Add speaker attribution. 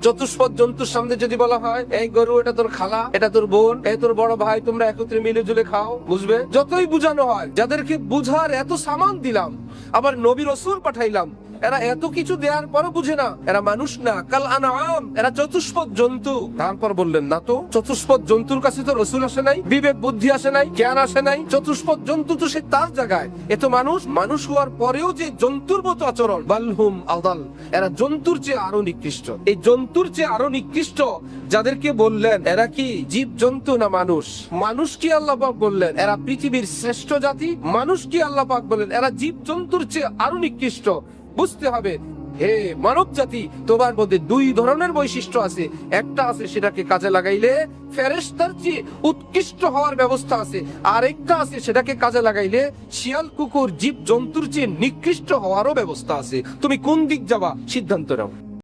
Speaker 1: চতুষ্পদ জন্তুর সামনে যদি বলা হয় এই গরু এটা তোর খালা, এটা তোর বোন, এই তোর বড় ভাই, তোমরা একত্রে মিলে জুলে খাও, বুঝবে? যতই বুঝানো হয়, যাদেরকে বুঝার এত সামান দিলাম, আবার নবী রাসূল পাঠাইলাম, এরা এত কিছু দেওয়ার পরও বুঝে না। এরা মানুষ না, কাল আনআম, এরা চতুষ্পদ জন্তু। তারপর বললেন না তো, চতুষ্পদ জন্তুর কাছে তো রাসূল আসে নাই, বিবেক বুদ্ধি আসে নাই, জ্ঞান আসে নাই। চতুষ্পদ জন্তু তো সে তার জায়গায়, এ তো মানুষ। মানুষ হওয়ার পরেও যে জন্তুর মতো আচরণ, বালহুম আদাল, এরা জন্তুর চেয়ে আরো নিকৃষ্ট। এই জন্তুর চেয়ে আরো নিকৃষ্ট যাদেরকে বললেন এরা কি জীব জন্তু না মানুষ? মানুষ কি আল্লাহ পাক বললেন এরা পৃথিবীর শ্রেষ্ঠ জাতি? মানুষ কি আল্লাহ পাক বললেন এরা জীব জন্তুর চেয়ে আরো নিকৃষ্ট? বুঝতে হবে, হে মানব জাতি, তোমার মধ্যে দুই ধরনের বৈশিষ্ট্য আছে। একটা আছে সেটাকে কাজে লাগাইলে ফেরেশতার চেয়ে উৎকৃষ্ট হওয়ার ব্যবস্থা আছে, আর একটা আছে সেটাকে কাজে লাগাইলে শিয়াল কুকুর জীব জন্তুর চেয়ে নিকৃষ্ট হওয়ারও ব্যবস্থা আছে। তুমি কোন দিক যাবা সিদ্ধান্ত নাও।